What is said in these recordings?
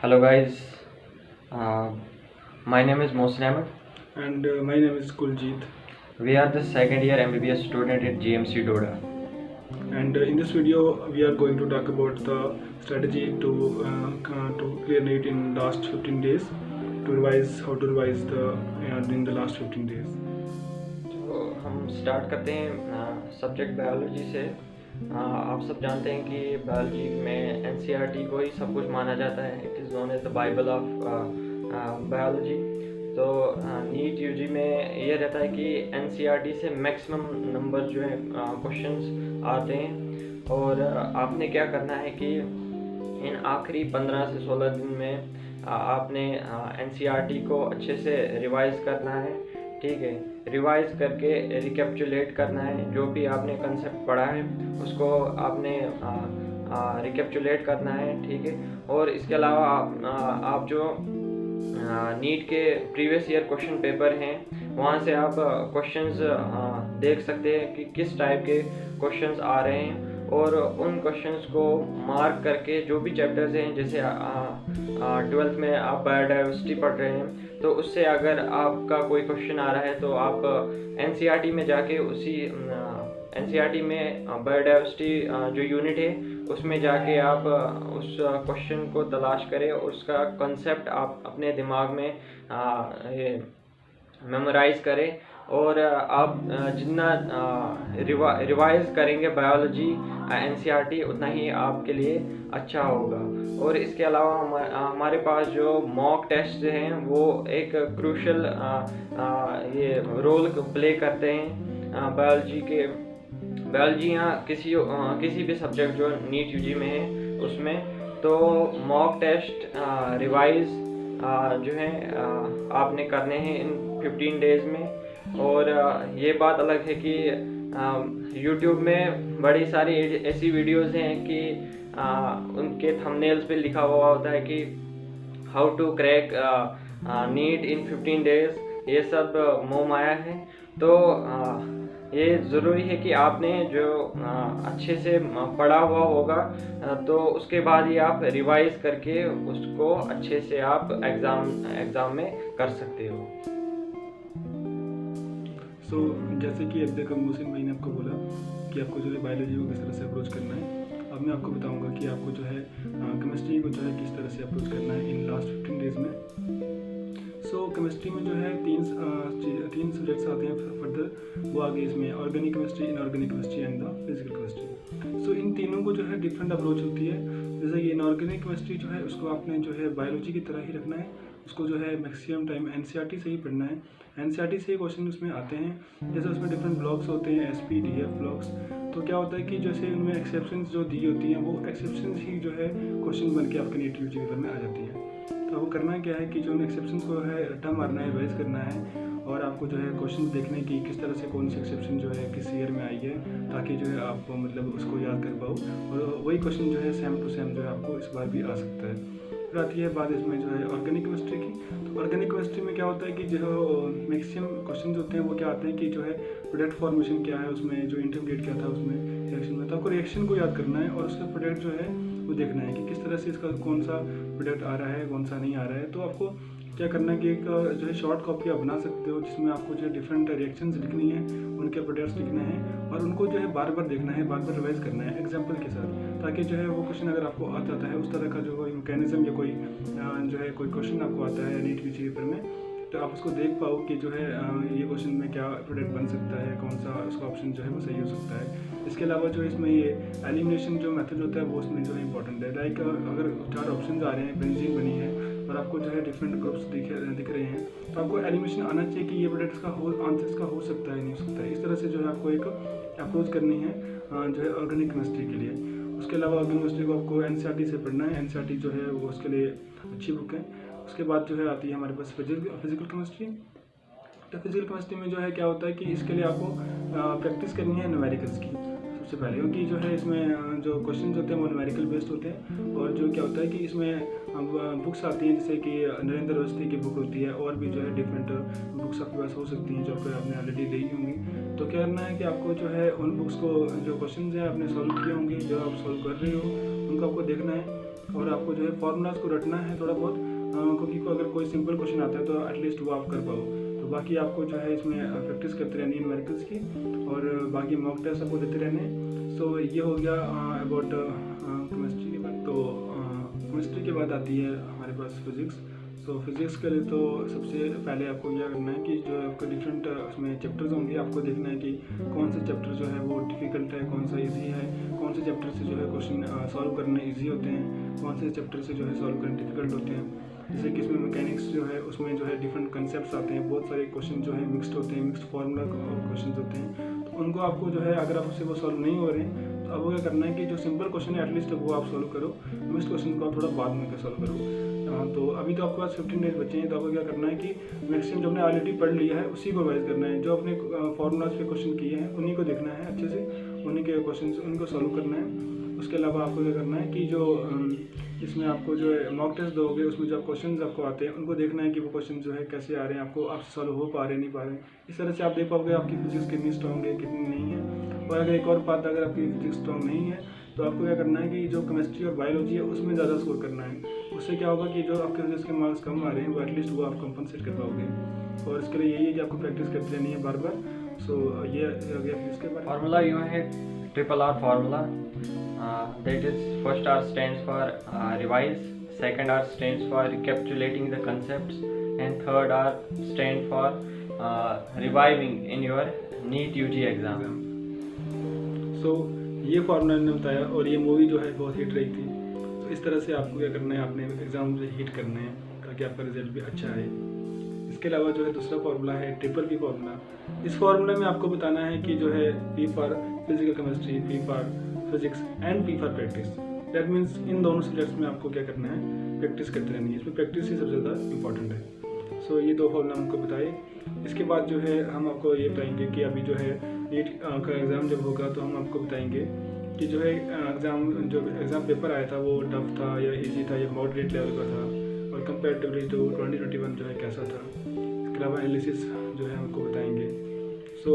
Hello guys, uh, my name is Mohsin Ahmed. And my name is Kuljit. We are the second year MBBS student at GMC Doda. And in this video, we are going to talk about the strategy to clear NEET in last 15 days. To revise how to revise the in the last 15 days. तो हम start करते हैं subject biology से। आप सब जानते हैं कि बायोलॉजी में एनसीईआरटी को ही सब कुछ माना जाता है। It is known as the Bible of biology. तो नीट यूजी में ये रहता है कि एनसीईआरटी से मैक्सिमम नंबर जो है क्वेश्चंस आते हैं, और आपने क्या करना है कि इन आखिरी 15 से 16 दिन में आपने एनसीईआरटी को अच्छे से रिवाइज करना है। ठीक है, रिवाइज करके रिकैप्चुलेट करना है। जो भी आपने कंसेप्ट पढ़ा है उसको आपने रिकैप्चुलेट करना है। ठीक है, और इसके अलावा आप जो नीट के प्रीवियस ईयर क्वेश्चन पेपर हैं वहाँ से आप क्वेश्चंस देख सकते हैं कि किस टाइप के क्वेश्चंस आ रहे हैं, और उन क्वेश्चंस को मार्क करके जो भी चैप्टर्स हैं, जैसे 12th में आप बायोडाइवर्सिटी पढ़ रहे हैं तो उससे अगर आपका कोई क्वेश्चन आ रहा है तो आप एनसीईआरटी में जाके उसी एनसीईआरटी में बायोडाइवर्सिटी जो यूनिट है उसमें जाके आप उस क्वेश्चन को तलाश करें, उसका कंसेप्ट आप अपने दिमाग में मेमोराइज करें, और आप जितना रिवाइज करेंगे बायोलॉजी एनसीईआरटी उतना ही आपके लिए अच्छा होगा। और इसके अलावा हमारे पास जो मॉक टेस्ट हैं वो एक क्रूशल ये रोल प्ले करते हैं बायोलॉजी या किसी भी सब्जेक्ट जो नीट यूजी में है उसमें। तो मॉक टेस्ट रिवाइज जो है आपने करने हैं इन 15 डेज़ में। और ये बात अलग है कि यूट्यूब में बड़ी सारी ऐसी वीडियोस हैं कि उनके थंबनेल्स पे लिखा हुआ होता है कि how to crack NEET in 15 days. ये सब मोह माया है। तो ये ज़रूरी है कि आपने जो अच्छे से पढ़ा हुआ होगा तो उसके बाद ही आप रिवाइज करके उसको अच्छे से आप एग्ज़ाम में कर सकते हो। जैसे कि अब तक मोहसिन भाई ने आपको बोला कि आपको जो है बायोलॉजी को किस तरह से अप्रोच करना है। अब मैं आपको बताऊंगा कि आपको जो है केमिस्ट्री को जो है किस तरह से अप्रोच करना है इन लास्ट 15 डेज़ में। केमिस्ट्री में जो है तीन सब्जेक्ट्स आते हैं फर्दर। वो आगे इसमें organic chemistry, inorganic chemistry and the physical chemistry. इन तीनों को जो है डिफरेंट अप्रोच होती है। जैसे कि इनऑर्गेनिक केमिस्ट्री जो है उसको आपने जो है बायोलॉजी की तरह ही रखना है। उसको जो है मैक्सिमम टाइम एनसीईआरटी से ही पढ़ना है। एनसीईआरटी से ही क्वेश्चन उसमें आते हैं। जैसे उसमें डिफरेंट ब्लॉक्स होते हैं, एसपी डीएफ ब्लॉक्स। तो क्या होता है कि जैसे उनमें एक्सेप्शंस जो दी होती हैं वो एक्सेप्शंस ही जो है क्वेश्चन बन के आपके नीट यूजी पेपर में आ जाती है। तो वो करना क्या है कि जो उन एक्सेप्शंस को है रट्टा मारना है, रिवाइज करना है, और आपको जो है क्वेश्चन देखने की किस तरह से कौन सी एक्सेप्शन जो है किस ईयर में आई है, ताकि जो है आप मतलब उसको याद कर पाओ, और वही क्वेश्चन जो है सेम टू सेम जो है आपको इस बार भी आ सकता है। फिर आती है बात इसमें जो है ऑर्गेनिक केमिस्ट्री की। तो ऑर्गेनिक केमिस्ट्री में क्या होता है कि जो मैक्सिमम क्वेश्चन होते हैं वो क्या आते हैं कि जो है प्रोडक्ट फॉर्मेशन क्या है, उसमें जो इंटरमीडिएट क्या था उसमें रिएक्शन में, तो आपको रिएक्शन को याद करना है और उसका प्रोडक्ट जो है वो देखना है कि किस तरह से इसका कौन सा प्रोडक्ट आ रहा है, कौन सा नहीं आ रहा है। तो आपको क्या करना है कि एक जो है शॉर्ट कॉपी आप बना सकते हो जिसमें आपको जो है डिफरेंट रिएक्शंस लिखनी है, उनके प्रोडक्ट्स लिखने हैं, और उनको जो है बार बार देखना है, बार बार रिवाइज करना है एग्जाम्पल के साथ, ताकि जो है वो क्वेश्चन अगर आपको आता है उस तरह का जो मैकेनिज्म या कोई जो है कोई क्वेश्चन आपको आता है नीट यूजी पेपर में, तो आप उसको देख पाओ कि जो है ये क्वेश्चन में क्या प्रोडक्ट बन सकता है, कौन सा उसका ऑप्शन जो है वो सही हो सकता है। इसके अलावा जो इसमें ये एलिमिनेशन जो मेथड होता है वो उसमें जो है इंपॉर्टेंट है। लाइक अगर 4 ऑप्शन आ रहे हैं, बेंजीन बनी है और आपको जो है डिफरेंट ग्रुप्स दिख रहे हैं, तो आपको एलिमिनेशन आना चाहिए कि ये प्रोडक्ट्स का आंसर्स का हो सकता है नहीं हो सकता है। इस तरह से जो है आपको एक अप्रोच करनी है जो है ऑर्गेनिक केमिस्ट्री के लिए। उसके अलावा ऑर्गेनिक केमिस्ट्री को आपको एनसीईआरटी से पढ़ना है। एनसीईआरटी जो है वो उसके लिए अच्छी बुक है। उसके बाद जो है आती है हमारे पास फिजिकल केमिस्ट्री। तो फिजिकल केमिस्ट्री में जो है क्या होता है कि इसके लिए आपको प्रैक्टिस करनी है न्यूमेरिकल्स की सबसे पहले, क्योंकि जो है इसमें जो क्वेश्चन होते हैं वो न्यूमेरिकल बेस्ड होते हैं। और जो क्या होता है कि इसमें बुक्स आती हैं, जैसे कि नरेंद्र अवस्थी की बुक होती है, और भी जो है डिफरेंट बुक्स आपके पास हो सकती हैं जो आपने ऑलरेडी ली होंगी। तो क्या करना है कि आपको जो है उन बुक्स को जो क्वेश्चन हैं आपने सॉल्व किए होंगे, जो आप सॉल्व कर रहे हो उनको आपको देखना है, और आपको जो है फार्मूलाज को रटना है थोड़ा बहुत, क्योंकि अगर कोई सिंपल क्वेश्चन आता है तो एटलीस्ट वो आप कर पाओ। तो बाकी आपको जो है इसमें प्रैक्टिस करते रहनी है न्यूमेरिकल्स की, और बाकी मॉक टेस्ट आपको देते रहने। सो ये हो गया अबाउट केमिस्ट्री के बाद। तो केमिस्ट्री के बाद आती है हमारे पास फिज़िक्स। सो फिज़िक्स के लिए तो सबसे पहले आपको क्या करना है कि जो आपका डिफरेंट उसमें चैप्टर्स होंगे, आपको देखना है कि कौन से चैप्टर जो है वो डिफ़िकल्ट है, कौन सा इजी है, कौन से चैप्टर से जो है क्वेश्चन सॉल्व करने इजी होते हैं, कौन से चैप्टर से जो है सॉल्व करने डिफ़िकल्ट होते हैं। जैसे कि इसमें मैकेनिक्स जो है उसमें जो है डिफरेंट कंसेप्ट आते हैं, बहुत सारे क्वेश्चन जो है मिक्स्ड होते हैं, मिक्स्ड फार्मूला क्वेश्चन होते हैं। तो उनको आपको जो है अगर आपसे वो सॉल्व नहीं हो रहे हैं तो आपको क्या करना है कि जो सिंपल क्वेश्चन है एटलीस्ट वो आप सॉल्व करो, मिक्स्ड क्वेश्चन को आप थोड़ा बाद में सॉल्व करो। तो अभी तो आपके पास 15 डेज बचे हैं, तो आपको क्या करना है कि मैक्सिमम जो हमने ऑलरेडी पढ़ लिया है उसी को रिवाइज करना है। जो अपने फार्मूलाज पे क्वेश्चन किए हैं उन्हीं को देखना है अच्छे से, उन्हीं के क्वेश्चन उनको सॉल्व करना है। उसके अलावा आपको क्या करना है कि जो इसमें आपको जो है मॉक टेस्ट दोगे उसमें जो क्वेश्चंस आपको आते हैं उनको देखना है कि वो क्वेश्चन जो है कैसे आ रहे हैं, आपको आपसे सॉल्व हो पा रहे हैं नहीं पा रहे हैं। इस तरह से आप देख पाओगे आपकी फिजिक्स कितनी स्ट्रॉन्ग है कितनी नहीं है। और अगर एक और बात, अगर आपकी फिजिक्स स्ट्रॉन्ग नहीं है तो आपको क्या करना है कि जो केमिस्ट्री और बायोलॉजी है उसमें ज़्यादा स्कोर करना है। उससे क्या होगा कि जो आपके फिजिक्स के मार्क्स कम आ रहे हैं वो एटलीस्ट वो आप कंपनसेट कर पाओगे। और इसके लिए यही है कि आपको प्रैक्टिस करते रहनी है बार बार। सो ये हो गया फिजिक्स के बारे में। फार्मूला यू है triple R formula, that is first R stands for revise, second R stands for recapitulating the concepts, and third R stand for reviving in your NEET UG exam. सो ये formula ने बताया, और ये movie जो है बहुत hit रही थी। तो इस तरह से आपको क्या करना है, आपने एग्ज़ाम से हिट करना है ताकि आपका रिजल्ट भी अच्छा आए। इसके अलावा जो है दूसरा फार्मूला है ट्रिपल P फार्मूला। इस फार्मूला में आपको बताना है कि जो है P for physical chemistry, P for physics and P for practice. That means in दोनों सब्जेक्ट्स में आपको क्या करना है, प्रैक्टिस करते रहनी है। इसमें प्रैक्टिस ही सबसे ज़्यादा इंपॉर्टेंट है। सो ये दो फार्मूला हमको बताए। इसके बाद जो है हम आपको ये बताएंगे कि अभी जो है नीट का एग्ज़ाम जब होगा तो हम आपको बताएंगे कि जो है एग्ज़ाम पेपर आया था वो टफ था या इजी था या मॉडरेट लेवल का था, और कंपेरेटिवली तो 2021 जो है कैसा था। इसके अलावा एनालिसिस जो है हमको बताएंगे। सो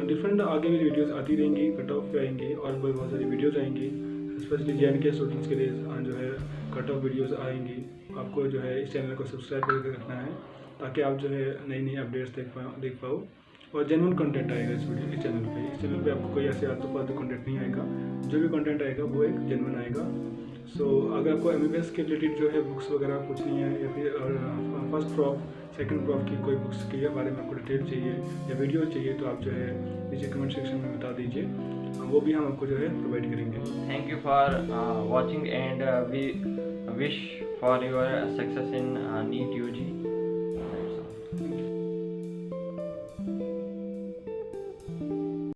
डिफरेंट आगे भी वीडियोस आती रहेंगी, कट ऑफ पे आएंगी और बहुत सारी वीडियोस आएंगी, स्पेशली JNK स्टूडेंट्स के लिए जो है कट ऑफ वीडियोस आएंगी। आपको जो है इस चैनल को सब्सक्राइब करके रखना है ताकि आप जो है नई नई अपडेट्स देख पाओ और जेन्युइन कंटेंट आएगा इस चैनल पे। इस चैनल पे आपको कोई ऐसे आलतू फालतू कंटेंट नहीं आएगा, जो भी कंटेंट आएगा वो एक जेन्युइन आएगा। सो अगर आपको MBBS के रिलेटेड जो है बुक्स वगैरह पूछनी है या फिर फर्स्ट प्रॉफ सेकंड प्रॉफ की कोई बुक्स के बारे में आपको डिटेल चाहिए या वीडियो चाहिए तो आप जो है नीचे कमेंट सेक्शन में बता दीजिए, वो भी हम आपको जो है प्रोवाइड करेंगे। Thank you for watching, and we wish for your success in NEET